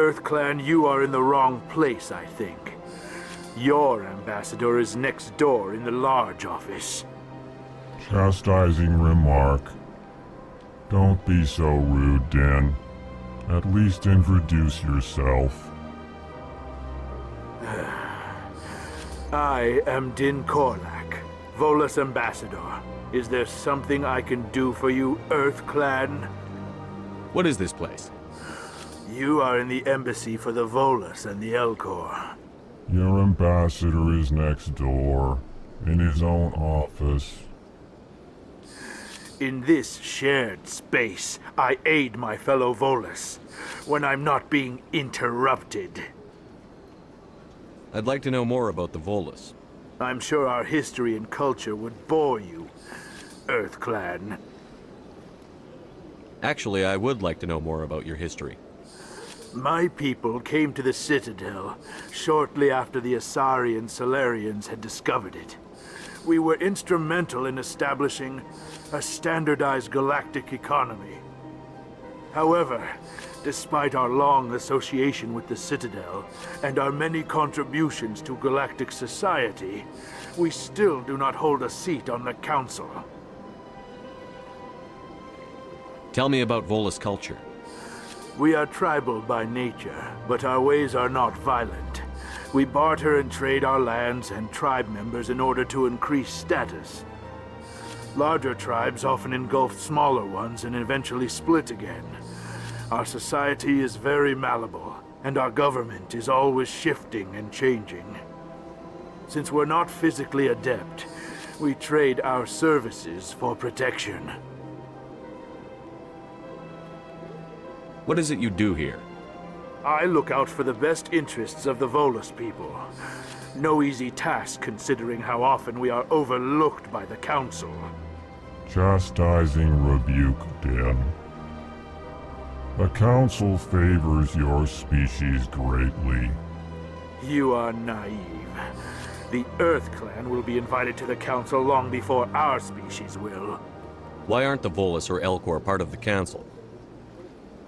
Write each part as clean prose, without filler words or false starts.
EarthClan, you are in the wrong place, I think. Your ambassador is next door in the large office. Chastising remark. Don't be so rude, Din. At least introduce yourself. I am Din Korlak, Volus ambassador. Is there something I can do for you, EarthClan? What is this place? You are in the embassy for the Volus and the Elcor. Your ambassador is next door, in his own office. In this shared space, I aid my fellow Volus when I'm not being interrupted. I'd like to know more about the Volus. I'm sure our history and culture would bore you, EarthClan. Actually, I would like to know more about your history. My people came to the Citadel shortly after the Asari and Solarians had discovered it. We were instrumental in establishing a standardized galactic economy. However, despite our long association with the Citadel and our many contributions to galactic society, we still do not hold a seat on the Council. Tell me about Volus culture. We are tribal by nature, but our ways are not violent. We barter and trade our lands and tribe members in order to increase status. Larger tribes often engulf smaller ones and eventually split again. Our society is very malleable, and our government is always shifting and changing. Since we're not physically adept, we trade our services for protection. What is it you do here? I look out for the best interests of the Volus people. No easy task considering how often we are overlooked by the Council. Chastising rebuke, Din. The Council favors your species greatly. You are naive. The EarthClan will be invited to the Council long before our species will. Why aren't the Volus or Elcor part of the Council?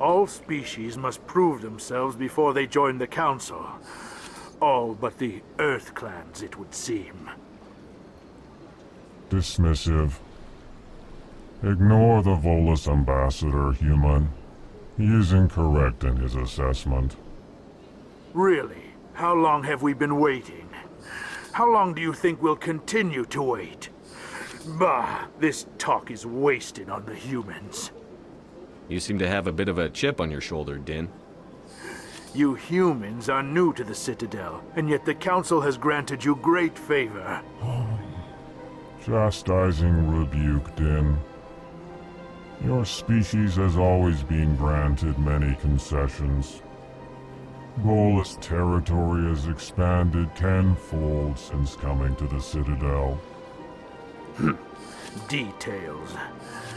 All species must prove themselves before they join the Council. All but the EarthClans, it would seem. Dismissive. Ignore the Volus ambassador, human. He is incorrect in his assessment. Really? How long have we been waiting? How long do you think we'll continue to wait? Bah, this talk is wasted on the humans. You seem to have a bit of a chip on your shoulder, Din. You humans are new to the Citadel, and yet the Council has granted you great favor. Chastising rebuke, Din. Your species has always been granted many concessions. Volus territory has expanded tenfold since coming to the Citadel. Details.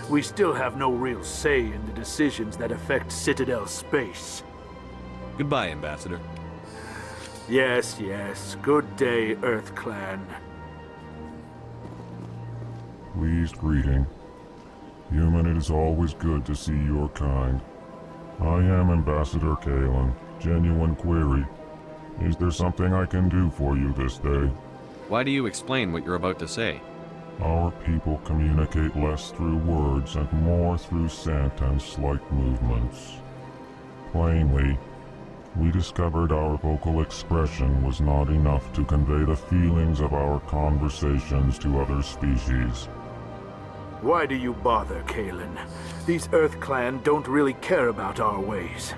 We still have no real say in the decisions that affect Citadel space. Goodbye, Ambassador. Yes, yes. Good day, EarthClan. Pleased greeting. Human, it is always good to see your kind. I am Ambassador Kalen. Genuine query. Is there something I can do for you this day? Why do you explain what you're about to say? Our people communicate less through words and more through scent and slight movements. Plainly, we discovered our vocal expression was not enough to convey the feelings of our conversations to other species. Why do you bother, Kalen? These EarthClan don't really care about our ways.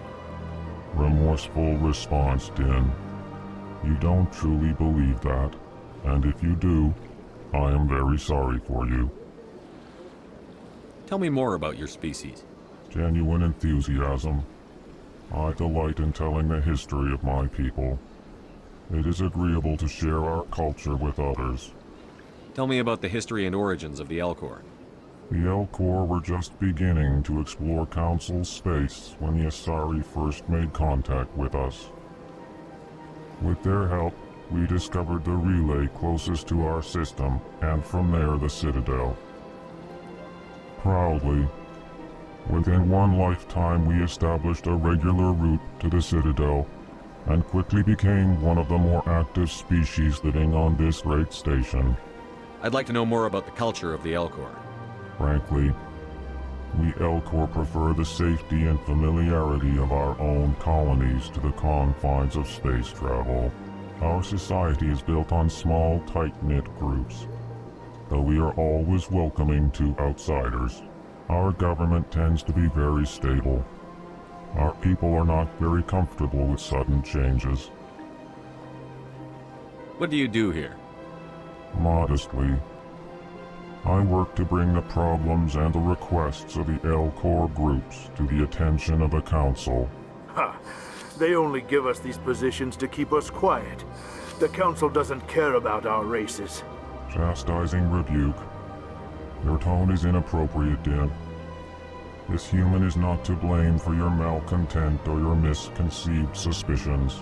Remorseful response, Din. You don't truly believe that, and if you do, I am very sorry for you. Tell me more about your species. Genuine enthusiasm. I delight in telling the history of my people. It is agreeable to share our culture with others. Tell me about the history and origins of the Elcor. The Elcor were just beginning to explore Council space when the Asari first made contact with us. With their help, we discovered the relay closest to our system, and from there the Citadel. Proudly, Within one lifetime, we established a regular route to the Citadel, and quickly became one of the more active species living on this great station. I'd like to know more about the culture of the Elcor. Frankly, we Elcor prefer the safety and familiarity of our own colonies to the confines of space travel. Our society is built on small, tight-knit groups, though we are always welcoming to outsiders. Our government tends to be very stable. Our people are not very comfortable with sudden changes. What do you do here? Modestly, I work to bring the problems and the requests of the Elcor groups to the attention of the Council. Ha! They only give us these positions to keep us quiet. The Council doesn't care about our races. Chastising rebuke. Your tone is inappropriate, Din. This human is not to blame for your malcontent or your misconceived suspicions.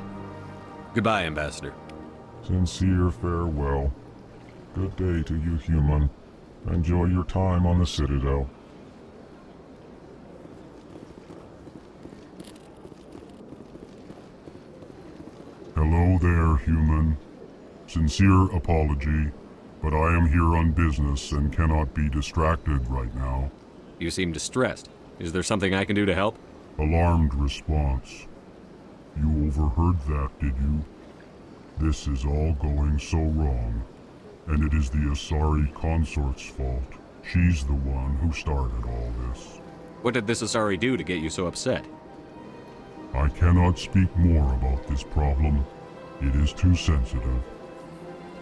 Goodbye, Ambassador. Sincere farewell. Good day to you, human. Enjoy your time on the Citadel. Hello there, human. Sincere apology, but I am here on business and cannot be distracted right now. You seem distressed. Is there something I can do to help? Alarmed response. You overheard that, did you? This is all going so wrong, and it is the Asari consort's fault. She's the one who started all this. What did this Asari do to get you so upset? I cannot speak more about this problem. It is too sensitive.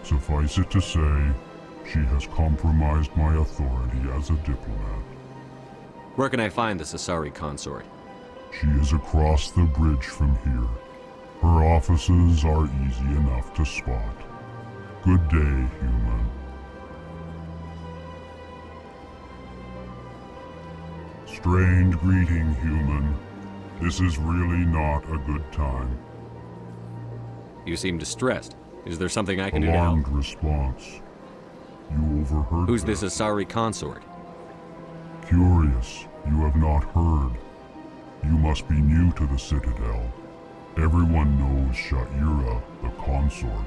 Suffice it to say, she has compromised my authority as a diplomat. Where can I find this Asari consort? She is across the bridge from here. Her offices are easy enough to spot. Good day, human. Strained greeting, human. This is really not a good time. You seem distressed. Is there something I can do to help? Alarmed response. You overheard Who's that. this Asari consort? Curious, you have not heard. You must be new to the Citadel. Everyone knows Sha'ira, the consort.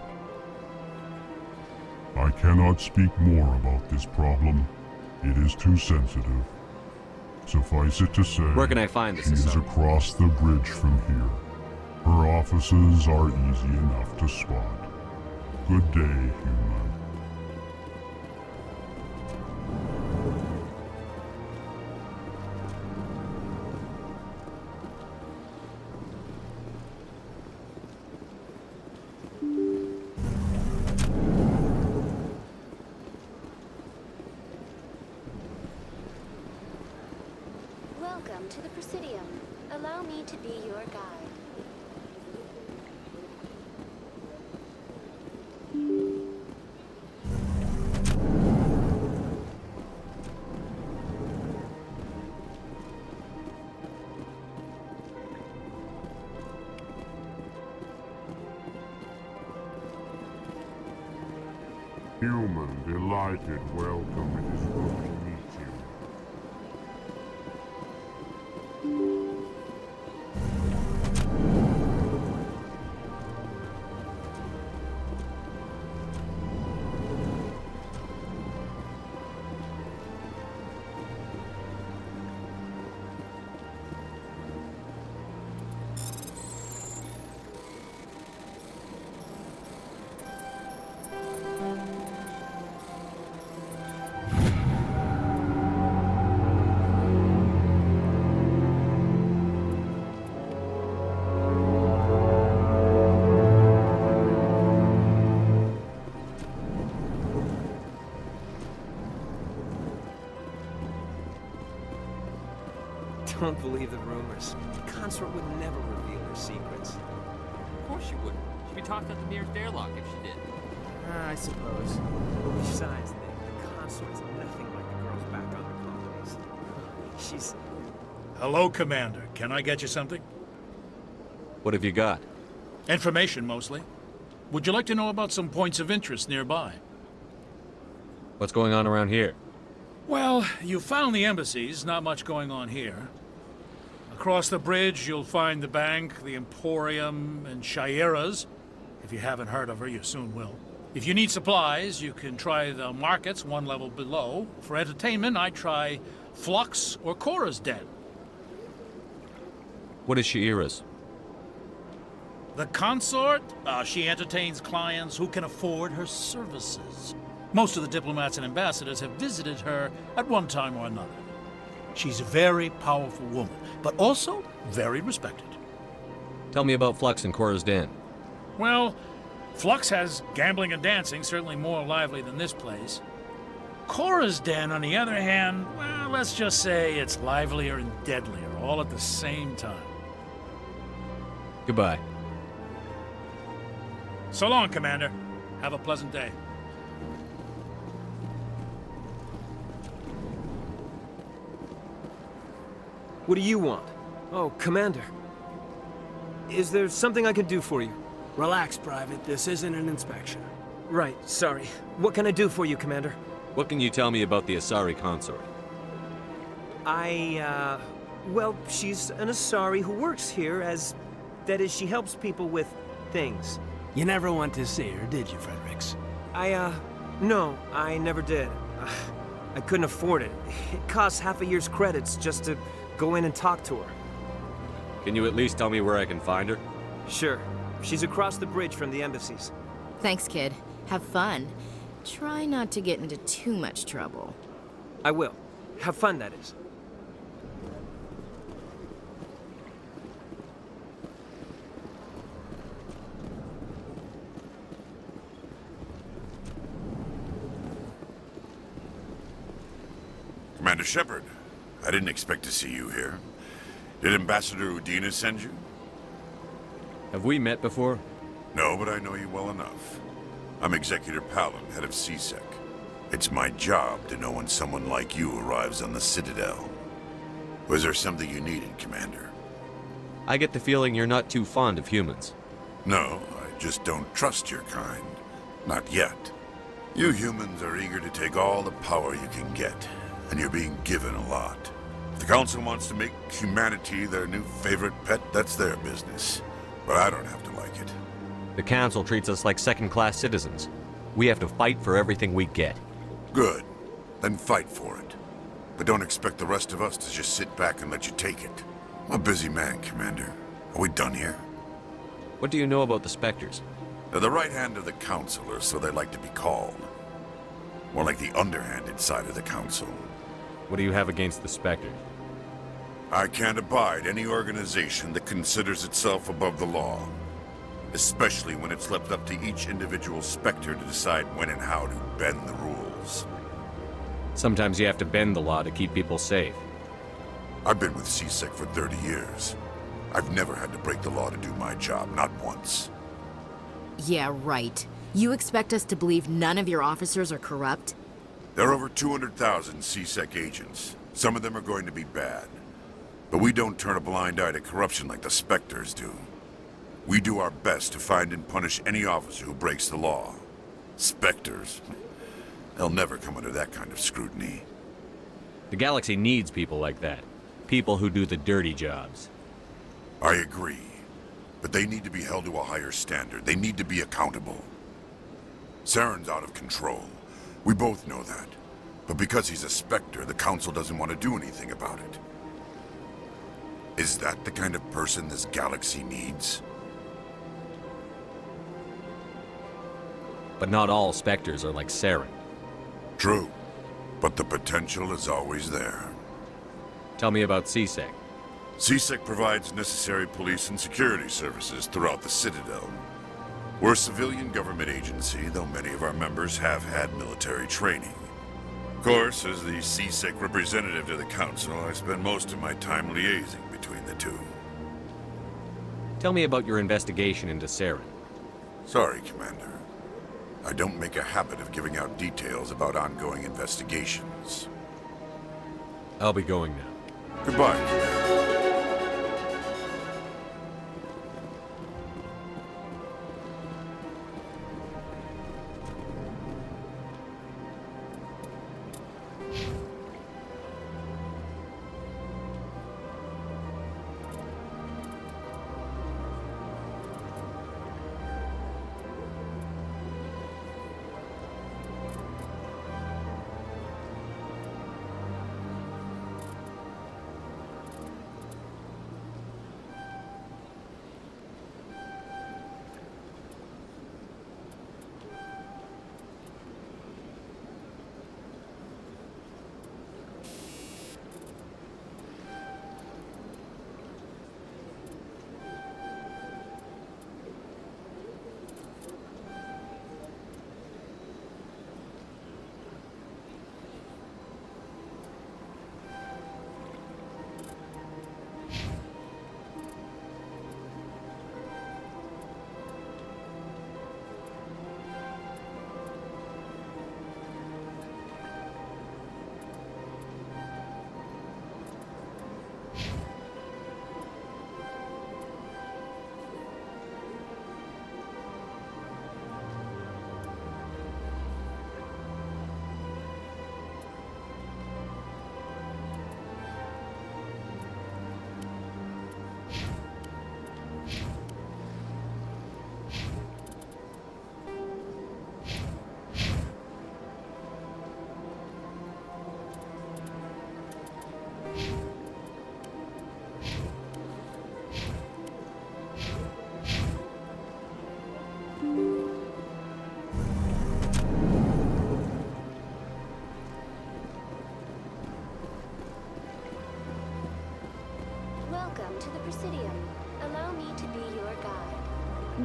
I cannot speak more about this problem. It is too sensitive. Suffice it to say, Where can I find this she is Asari? across the bridge from here. Her offices are easy enough to spot. Good day, human. Welcome to the Presidium. Allow me to be your guide. Human, delighted, welcome. It is good to meet you. Don't believe the rumors. The consort would never reveal her secrets. Of course she wouldn't. She'd be talking at the nearest airlock if she did. I suppose. Besides, the consort's nothing like the girls back on the colonies. She's... Hello, Commander. Can I get you something? What have you got? Information, mostly. Would you like to know about some points of interest nearby? What's going on around here? Well, you found the embassies, not much going on here. Across the bridge, you'll find the bank, the Emporium, and Shaira's. If you haven't heard of her, you soon will. If you need supplies, you can try the markets one level below. For entertainment, I'd try Flux or Cora's Den. What is Shaira's? The consort? She entertains clients who can afford her services. Most of the diplomats and ambassadors have visited her at one time or another. She's a very powerful woman, but also very respected. Tell me about Flux and Cora's Den. Well, Flux has gambling and dancing, certainly more lively than this place. Cora's Den, on the other hand, well, let's just say it's livelier and deadlier, all at the same time. Goodbye. So long, Commander. Have a pleasant day. What do you want? Oh, Commander. Is there something I can do for you? Relax, Private. This isn't an inspection. Right, sorry. What can I do for you, Commander? What can you tell me about the Asari consort? Well, she's an Asari who works here as... That is, she helps people with things. You never went to see her, did you, Fredericks? No, I never did. I couldn't afford it. It costs half a year's credits just to go in and talk to her. Can you at least tell me where I can find her? Sure. She's across the bridge from the embassies. Thanks, kid. Have fun. Try not to get into too much trouble. I will. Have fun, that is. Commander Shepard, I didn't expect to see you here. Did Ambassador Udina send you? Have we met before? No, but I know you well enough. I'm Executor Palin, head of CSEC. It's my job to know when someone like you arrives on the Citadel. Was there something you needed, Commander? I get the feeling you're not too fond of humans. No, I just don't trust your kind. Not yet. You humans are eager to take all the power you can get, and you're being given a lot. If the Council wants to make humanity their new favorite pet, that's their business. But I don't have to like it. The Council treats us like second-class citizens. We have to fight for everything we get. Good. Then fight for it. But don't expect the rest of us to just sit back and let you take it. I'm a busy man, Commander. Are we done here? What do you know about the Spectres? They're the right hand of the Council, or so they like to be called. More like the underhanded side of the Council. What do you have against the Spectres? I can't abide any organization that considers itself above the law. Especially when it's left up to each individual Spectre to decide when and how to bend the rules. Sometimes you have to bend the law to keep people safe. I've been with CSEC for 30 years. I've never had to break the law to do my job, not once. Yeah, right. You expect us to believe none of your officers are corrupt? There are over 200,000 CSEC agents. Some of them are going to be bad. But we don't turn a blind eye to corruption like the Spectres do. We do our best to find and punish any officer who breaks the law. Spectres? They'll never come under that kind of scrutiny. The galaxy needs people like that. People who do the dirty jobs. I agree. But they need to be held to a higher standard. They need to be accountable. Saren's out of control. We both know that. But because he's a Spectre, the Council doesn't want to do anything about it. Is that the kind of person this galaxy needs? But not all Spectres are like Saren. True. But the potential is always there. Tell me about CSEC. CSEC provides necessary police and security services throughout the Citadel. We're a civilian government agency, though many of our members have had military training. Of course, as the CSEC representative to the Council, I spend most of my time liaising between the two. Tell me about your investigation into Saren. Sorry, Commander. I don't make a habit of giving out details about ongoing investigations. I'll be going now. Goodbye, Commander.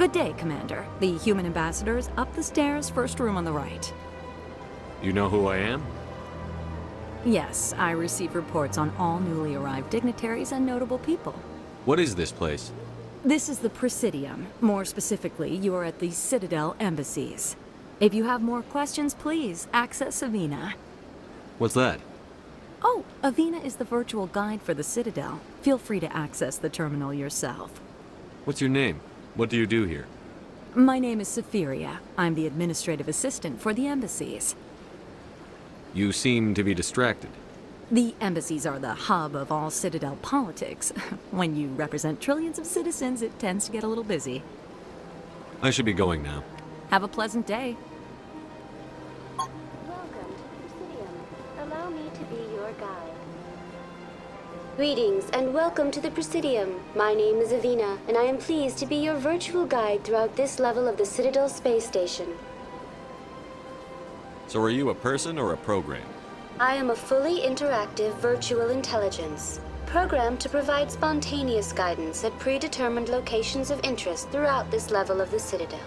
Good day, Commander. The human ambassador is up the stairs, first room on the right. You know who I am? Yes, I receive reports on all newly arrived dignitaries and notable people. What is this place? This is the Presidium. More specifically, you are at the Citadel embassies. If you have more questions, please access Avina. What's that? Oh, Avina is the virtual guide for the Citadel. Feel free to access the terminal yourself. What's your name? What do you do here? My name is Safiria. I'm the administrative assistant for the embassies. You seem to be distracted. The embassies are the hub of all Citadel politics. When you represent trillions of citizens, it tends to get a little busy. I should be going now. Have a pleasant day. Welcome to the Presidium. Allow me to be your guide. Greetings and welcome to the Presidium. My name is Avina, and I am pleased to be your virtual guide throughout this level of the Citadel space station. So are you a person or a program? I am a fully interactive virtual intelligence, programmed to provide spontaneous guidance at predetermined locations of interest throughout this level of the Citadel.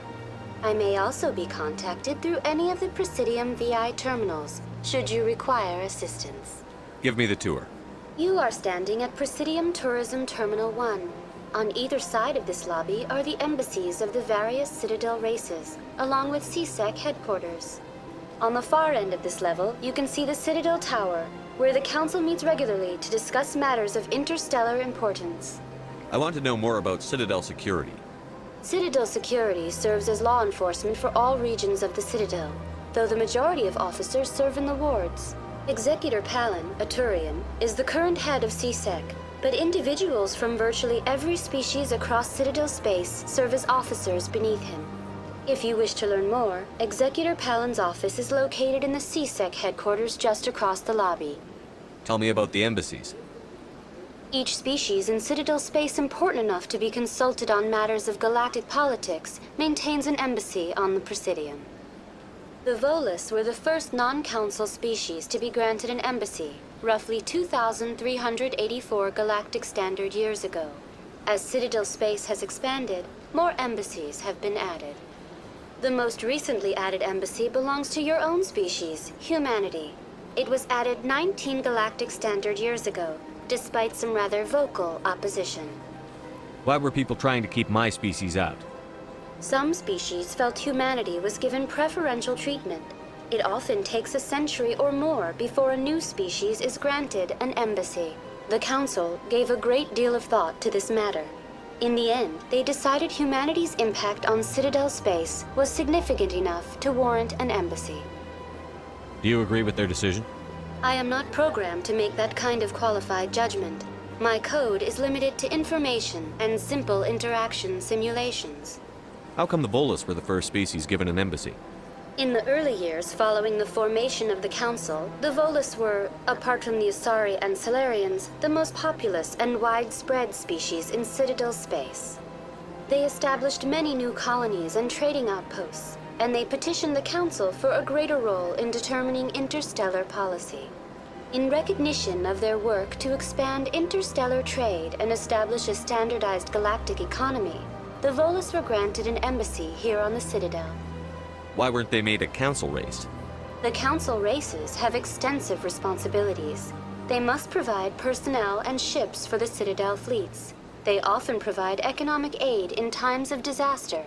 I may also be contacted through any of the Presidium VI terminals, should you require assistance. Give me the tour. You are standing at Presidium Tourism Terminal 1. On either side of this lobby are the embassies of the various Citadel races, along with CSEC headquarters. On the far end of this level, you can see the Citadel Tower, where the Council meets regularly to discuss matters of interstellar importance. I want to know more about Citadel security. Citadel security serves as law enforcement for all regions of the Citadel, though the majority of officers serve in the wards. Executor Palin, a Turian, is the current head of CSEC, but individuals from virtually every species across Citadel space serve as officers beneath him. If you wish to learn more, Executor Palin's office is located in the CSEC headquarters just across the lobby. Tell me about the embassies. Each species in Citadel space important enough to be consulted on matters of galactic politics maintains an embassy on the Presidium. The Volus were the first non-council species to be granted an embassy, roughly 2,384 galactic standard years ago. As Citadel space has expanded, more embassies have been added. The most recently added embassy belongs to your own species, humanity. It was added 19 galactic standard years ago, despite some rather vocal opposition. Why were people trying to keep my species out? Some species felt humanity was given preferential treatment. It often takes a century or more before a new species is granted an embassy. The Council gave a great deal of thought to this matter. In the end, they decided humanity's impact on Citadel space was significant enough to warrant an embassy. Do you agree with their decision? I am not programmed to make that kind of qualified judgment. My code is limited to information and simple interaction simulations. How come the Volus were the first species given an embassy? In the early years following the formation of the Council, the Volus were, apart from the Asari and Solarians, the most populous and widespread species in Citadel space. They established many new colonies and trading outposts, and they petitioned the Council for a greater role in determining interstellar policy. In recognition of their work to expand interstellar trade and establish a standardized galactic economy, the Volus were granted an embassy here on the Citadel. Why weren't they made a council race? The Council races have extensive responsibilities. They must provide personnel and ships for the Citadel fleets. They often provide economic aid in times of disaster.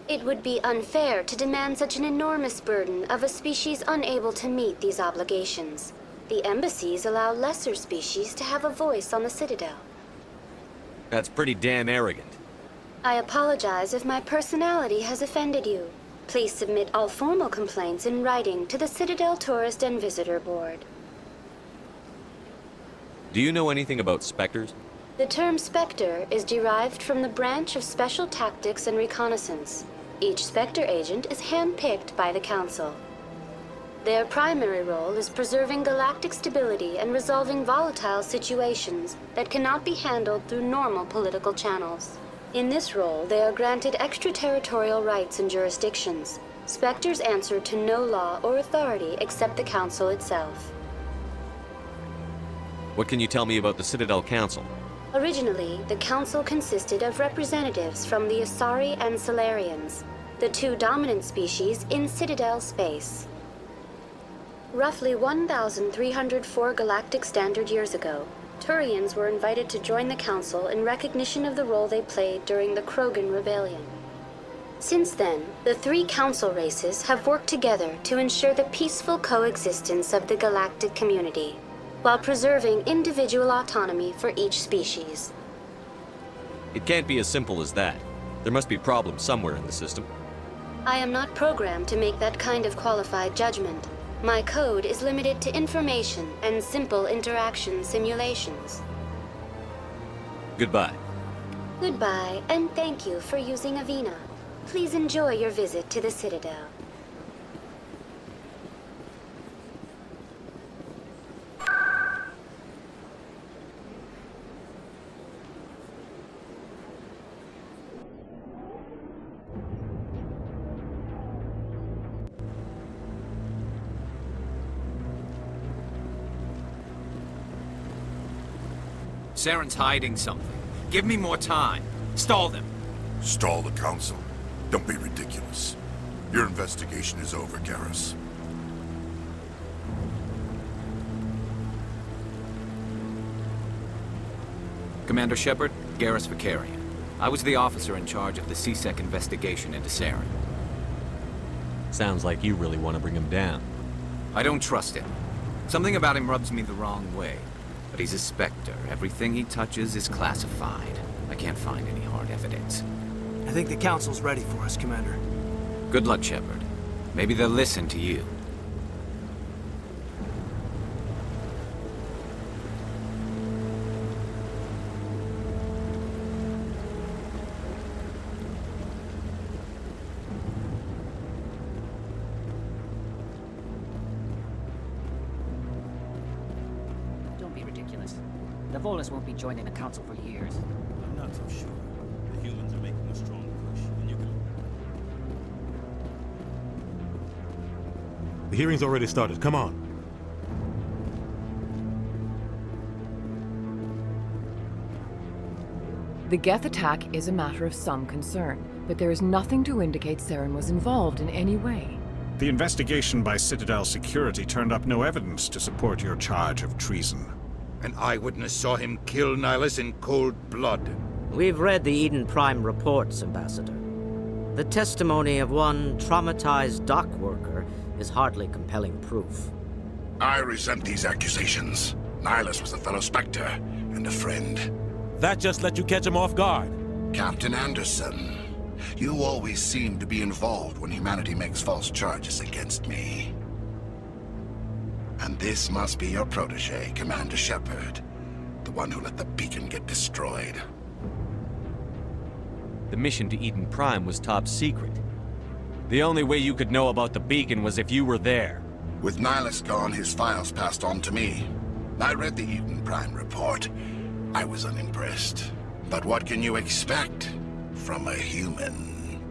It would be unfair to demand such an enormous burden of a species unable to meet these obligations. The embassies allow lesser species to have a voice on the Citadel. That's pretty damn arrogant. I apologize if my personality has offended you. Please submit all formal complaints in writing to the Citadel Tourist and Visitor Board. Do you know anything about specters? The term Spectre is derived from the branch of Special Tactics and Reconnaissance. Each Spectre agent is handpicked by the Council. Their primary role is preserving galactic stability and resolving volatile situations that cannot be handled through normal political channels. In this role, they are granted extraterritorial rights and jurisdictions. Spectres answer to no law or authority except the Council itself. What can you tell me about the Citadel Council? Originally, the Council consisted of representatives from the Asari and Solarians, the two dominant species in Citadel space. Roughly 1,304 galactic standard years ago, Turians were invited to join the Council in recognition of the role they played during the Krogan Rebellion. Since then, the three Council races have worked together to ensure the peaceful coexistence of the galactic community, while preserving individual autonomy for each species. It can't be as simple as that. There must be problems somewhere in the system. I am not programmed to make that kind of qualified judgment. My code is limited to information and simple interaction simulations. Goodbye. Goodbye, and thank you for using Avina. Please enjoy your visit to the Citadel. Saren's hiding something. Give me more time. Stall them. Stall the Council? Don't be ridiculous. Your investigation is over, Garrus. Commander Shepard, Garrus Vicarian. I was the officer in charge of the C-Sec investigation into Saren. Sounds like you really want to bring him down. I don't trust him. Something about him rubs me the wrong way. But he's a Spectre. Everything he touches is classified. I can't find any hard evidence. I think the Council's ready for us, Commander. Good luck, Shepard. Maybe they'll listen to you. Don't be ridiculous. The Volus won't be joining the Council for years. I'm not so sure. The humans are making a strong push, and you can... The hearing's already started. Come on. The Geth attack is a matter of some concern, but there is nothing to indicate Saren was involved in any way. The investigation by Citadel Security turned up no evidence to support your charge of treason. An eyewitness saw him kill Nihilus in cold blood. We've read the Eden Prime reports, Ambassador. The testimony of one traumatized dock worker is hardly compelling proof. I resent these accusations. Nihilus was a fellow Spectre and a friend. That just let you catch him off guard. Captain Anderson, you always seem to be involved when humanity makes false charges against me. And this must be your protege, Commander Shepard. The one who let the beacon get destroyed. The mission to Eden Prime was top secret. The only way you could know about the beacon was if you were there. With Nihilus gone, his files passed on to me. I read the Eden Prime report. I was unimpressed. But what can you expect from a human?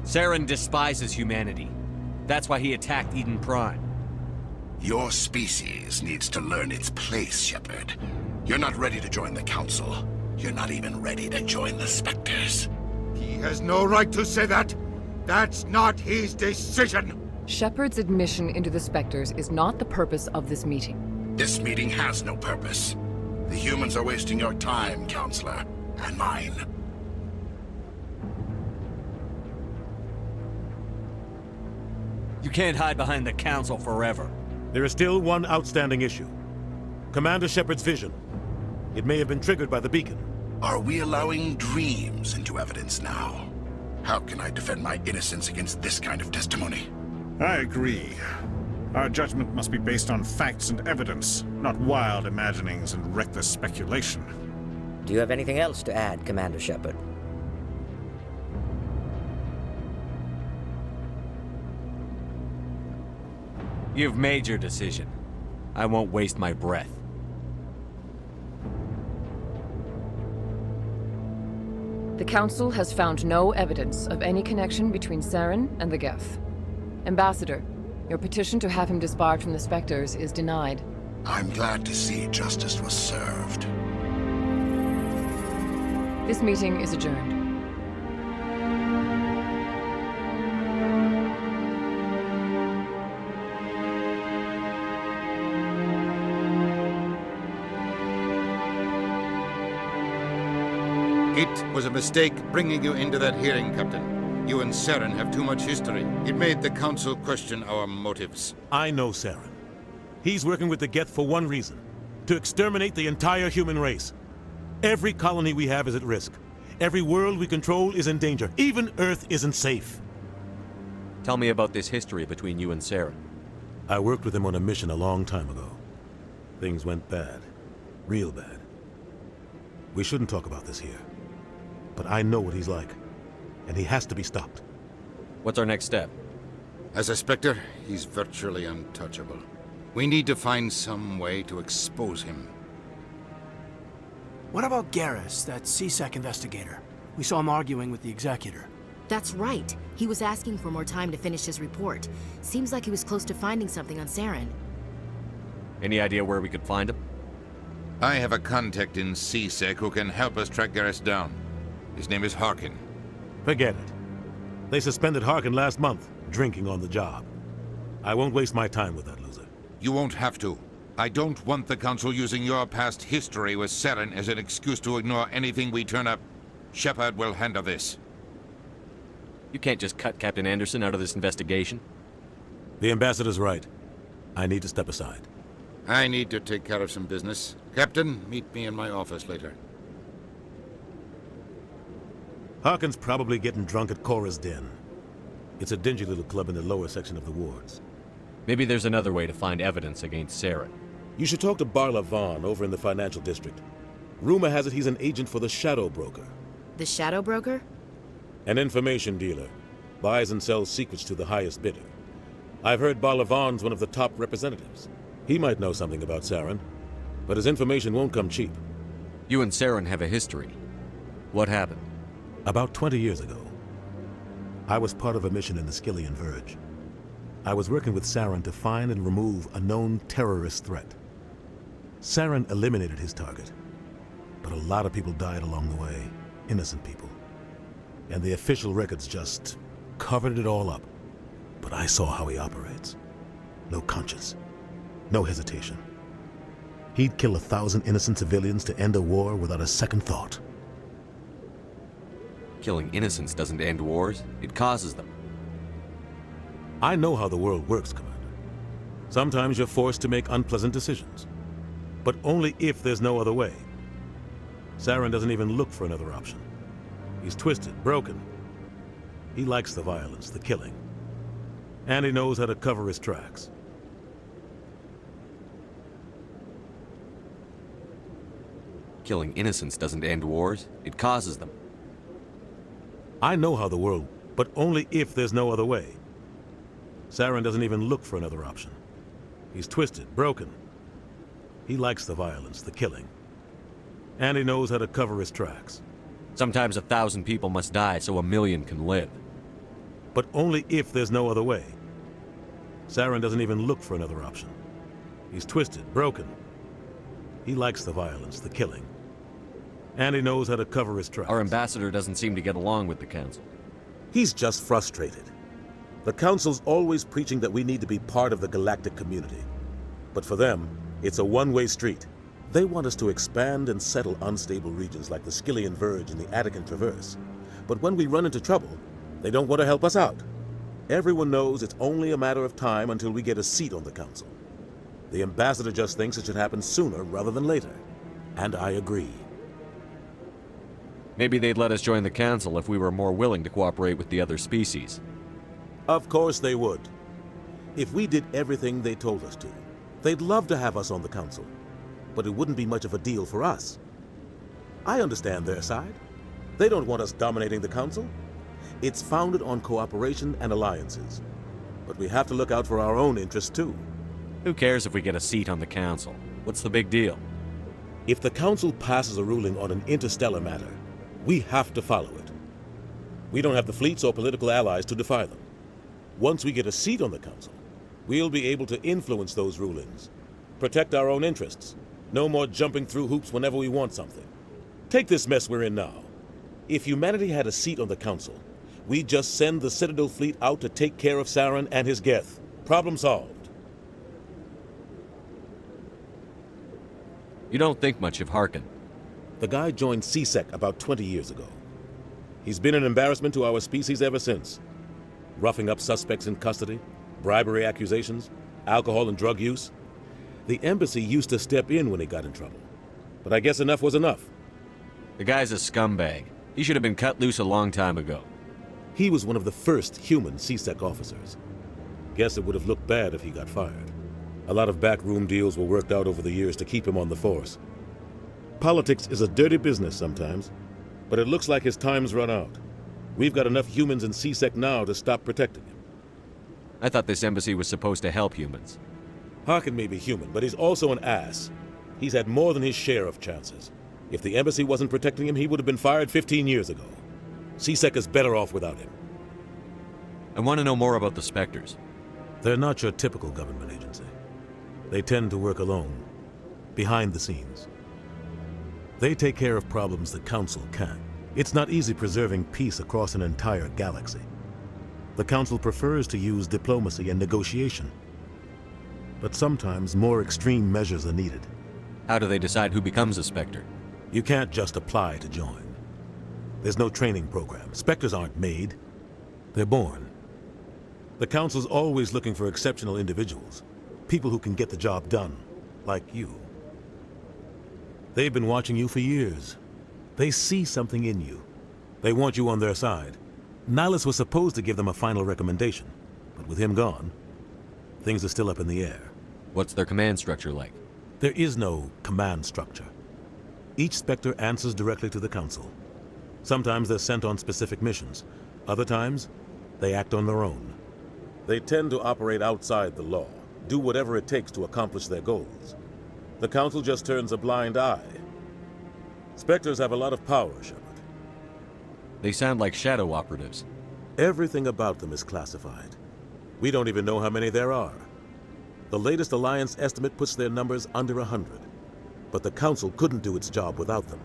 Saren despises humanity. That's why he attacked Eden Prime. Your species needs to learn its place, Shepard. You're not ready to join the Council. You're not even ready to join the Spectres. He has no right to say that. That's not his decision. Shepard's admission into the Spectres is not the purpose of this meeting. This meeting has no purpose. The humans are wasting your time, Counselor, and mine. You can't hide behind the Council forever. There is still one outstanding issue. Commander Shepard's vision. It may have been triggered by the beacon. Are we allowing dreams into evidence now? How can I defend my innocence against this kind of testimony? I agree. Our judgment must be based on facts and evidence, not wild imaginings and reckless speculation. Do you have anything else to add, Commander Shepard? You've made your decision. I won't waste my breath. The Council has found no evidence of any connection between Saren and the Geth. Ambassador, your petition to have him disbarred from the Spectres is denied. I'm glad to see justice was served. This meeting is adjourned. It was a mistake bringing you into that hearing, Captain. You and Saren have too much history. It made the Council question our motives. I know Saren. He's working with the Geth for one reason: to exterminate the entire human race. Every colony we have is at risk. Every world we control is in danger. Even Earth isn't safe. Tell me about this history between you and Saren. I worked with him on a mission a long time ago. Things went bad. Real bad. We shouldn't talk about this here. But I know what he's like. And he has to be stopped. What's our next step? As a Spectre, he's virtually untouchable. We need to find some way to expose him. What about Garrus, that CSEC investigator? We saw him arguing with the Executor. That's right. He was asking for more time to finish his report. Seems like he was close to finding something on Saren. Any idea where we could find him? I have a contact in CSEC who can help us track Garrus down. His name is Harkin. Forget it. They suspended Harkin last month, drinking on the job. I won't waste my time with that loser. You won't have to. I don't want the Council using your past history with Saren as an excuse to ignore anything we turn up. Shepard will handle this. You can't just cut Captain Anderson out of this investigation. The Ambassador's right. I need to step aside. I need to take care of some business. Captain, meet me in my office later. Harkin's probably getting drunk at Cora's Den. It's a dingy little club in the lower section of the wards. Maybe there's another way to find evidence against Saren. You should talk to Barla Vaughn over in the financial district. Rumor has it he's an agent for the Shadow Broker. The Shadow Broker? An information dealer. Buys and sells secrets to the highest bidder. I've heard Barla Vaughn's one of the top representatives. He might know something about Saren, but his information won't come cheap. You and Saren have a history. What happened? About 20 years ago, I was part of a mission in the Skillian Verge. I was working with Saren to find and remove a known terrorist threat. Saren eliminated his target, but a lot of people died along the way, innocent people. And the official records just covered it all up. But I saw how he operates. No conscience, no hesitation. He'd kill 1,000 innocent civilians to end a war without a second thought. Killing innocents doesn't end wars, it causes them. I know how the world works, Commander. Sometimes you're forced to make unpleasant decisions. But only if there's no other way. Saren doesn't even look for another option. He's twisted, broken. He likes the violence, the killing. And he knows how to cover his tracks. Killing innocents doesn't end wars, it causes them. I know how the world, but only if there's no other way. Saren doesn't even look for another option. He's twisted, broken. He likes the violence, the killing. And he knows how to cover his tracks. Sometimes 1,000 people must die so 1,000,000 can live. But only if there's no other way. Saren doesn't even look for another option. He's twisted, broken. He likes the violence, the killing. And he knows how to cover his tracks. Our ambassador doesn't seem to get along with the Council. He's just frustrated. The Council's always preaching that we need to be part of the galactic community. But for them, it's a one-way street. They want us to expand and settle unstable regions like the Skillian Verge and the Attican Traverse. But when we run into trouble, they don't want to help us out. Everyone knows it's only a matter of time until we get a seat on the Council. The ambassador just thinks it should happen sooner rather than later. And I agree. Maybe they'd let us join the Council if we were more willing to cooperate with the other species. Of course they would. If we did everything they told us to, they'd love to have us on the Council. But it wouldn't be much of a deal for us. I understand their side. They don't want us dominating the Council. It's founded on cooperation and alliances. But we have to look out for our own interests too. Who cares if we get a seat on the Council? What's the big deal? If the Council passes a ruling on an interstellar matter, we have to follow it. We don't have the fleets or political allies to defy them. Once we get a seat on the Council, we'll be able to influence those rulings. Protect our own interests. No more jumping through hoops whenever we want something. Take this mess we're in now. If humanity had a seat on the Council, we'd just send the Citadel fleet out to take care of Saren and his Geth. Problem solved. You don't think much of Harkin. The guy joined C-Sec about 20 years ago. He's been an embarrassment to our species ever since. Roughing up suspects in custody, bribery accusations, alcohol and drug use. The embassy used to step in when he got in trouble. But I guess enough was enough. The guy's a scumbag. He should have been cut loose a long time ago. He was one of the first human C-Sec officers. Guess it would have looked bad if he got fired. A lot of backroom deals were worked out over the years to keep him on the force. Politics is a dirty business sometimes, but it looks like his time's run out. We've got enough humans in C-Sec now to stop protecting him. I thought this embassy was supposed to help humans. Harkin may be human, but he's also an ass. He's had more than his share of chances. If the embassy wasn't protecting him, he would have been fired 15 years ago. C-Sec is better off without him. I want to know more about the Spectres. They're not your typical government agency. They tend to work alone, behind the scenes. They take care of problems the Council can't. It's not easy preserving peace across an entire galaxy. The Council prefers to use diplomacy and negotiation. But sometimes more extreme measures are needed. How do they decide who becomes a Spectre? You can't just apply to join. There's no training program. Spectres aren't made. They're born. The Council's always looking for exceptional individuals. People who can get the job done, like you. They've been watching you for years. They see something in you. They want you on their side. Nihilus was supposed to give them a final recommendation, but with him gone, things are still up in the air. What's their command structure like? There is no command structure. Each Spectre answers directly to the Council. Sometimes they're sent on specific missions. Other times, they act on their own. They tend to operate outside the law, do whatever it takes to accomplish their goals. The Council just turns a blind eye. Spectres have a lot of power, Shepard. They sound like shadow operatives. Everything about them is classified. We don't even know how many there are. The latest Alliance estimate puts their numbers under 100. But the Council couldn't do its job without them.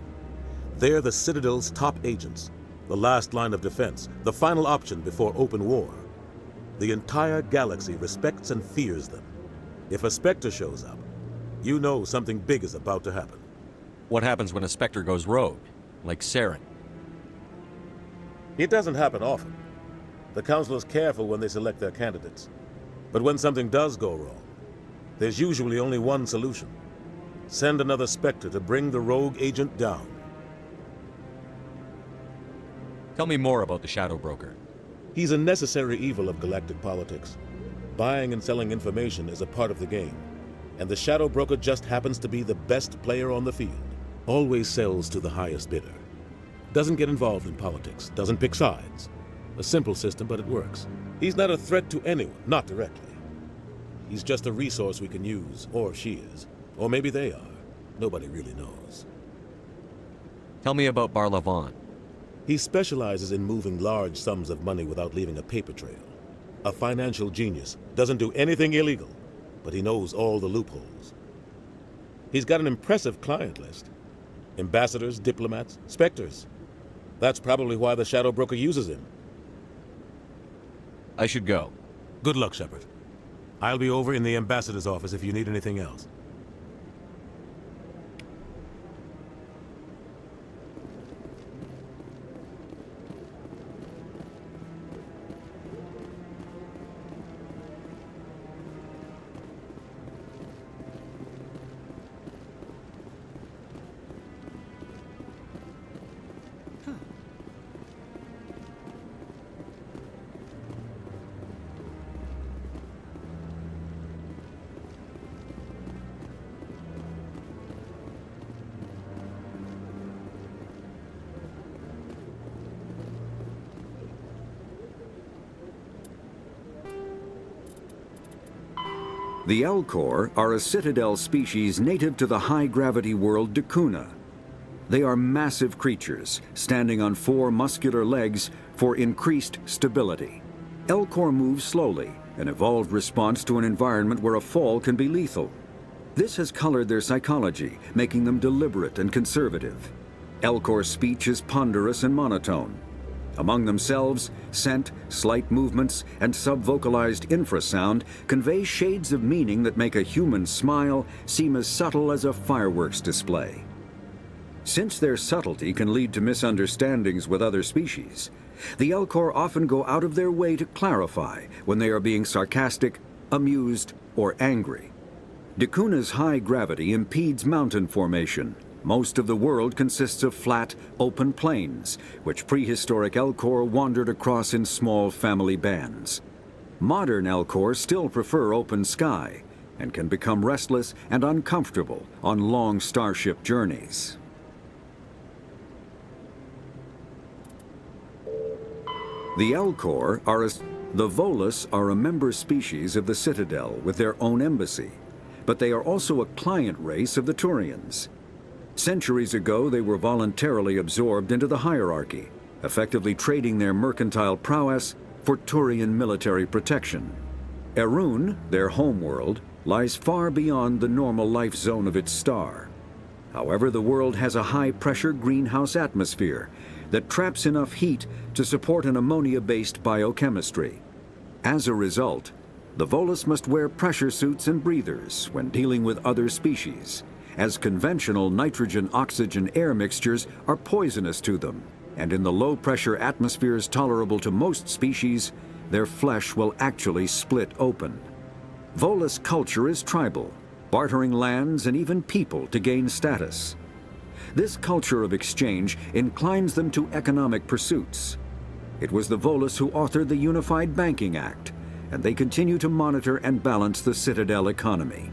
They're the Citadel's top agents, the last line of defense, the final option before open war. The entire galaxy respects and fears them. If a Spectre shows up, you know something big is about to happen. What happens when a Spectre goes rogue, like Saren? It doesn't happen often. The Council is careful when they select their candidates. But when something does go wrong, there's usually only one solution. Send another Spectre to bring the rogue agent down. Tell me more about the Shadow Broker. He's a necessary evil of galactic politics. Buying and selling information is a part of the game. And the Shadow Broker just happens to be the best player on the field. Always sells to the highest bidder. Doesn't get involved in politics, doesn't pick sides. A simple system, but it works. He's not a threat to anyone, not directly. He's just a resource we can use, or she is. Or maybe they are. Nobody really knows. Tell me about Barlavon. He specializes in moving large sums of money without leaving a paper trail. A financial genius. Doesn't do anything illegal, but he knows all the loopholes. He's got an impressive client list. Ambassadors, diplomats, Spectres. That's probably why the Shadow Broker uses him. I should go. Good luck, Shepard. I'll be over in the Ambassador's office if you need anything else. The Elcor are a Citadel species native to the high-gravity world Dakuna. They are massive creatures, standing on 4 muscular legs for increased stability. Elcor move slowly, an evolved response to an environment where a fall can be lethal. This has colored their psychology, making them deliberate and conservative. Elcor speech is ponderous and monotone. Among themselves, scent, slight movements, and subvocalized infrasound convey shades of meaning that make a human smile seem as subtle as a fireworks display. Since their subtlety can lead to misunderstandings with other species, the Elcor often go out of their way to clarify when they are being sarcastic, amused, or angry. Dacuna's high gravity impedes mountain formation. Most of the world consists of flat, open plains, which prehistoric Elcor wandered across in small family bands. Modern Elcor still prefer open sky, and can become restless and uncomfortable on long starship journeys. The Elcor the Volus are a member species of the Citadel with their own embassy, but they are also a client race of the Turians. Centuries ago, they were voluntarily absorbed into the hierarchy, effectively trading their mercantile prowess for Turian military protection. Erun, their homeworld, lies far beyond the normal life zone of its star. However, the world has a high-pressure greenhouse atmosphere that traps enough heat to support an ammonia-based biochemistry. As a result, the Volus must wear pressure suits and breathers when dealing with other species, as conventional nitrogen-oxygen air mixtures are poisonous to them, and in the low-pressure atmospheres tolerable to most species, their flesh will actually split open. Volus culture is tribal, bartering lands and even people to gain status. This culture of exchange inclines them to economic pursuits. It was the Volus who authored the Unified Banking Act, and they continue to monitor and balance the Citadel economy.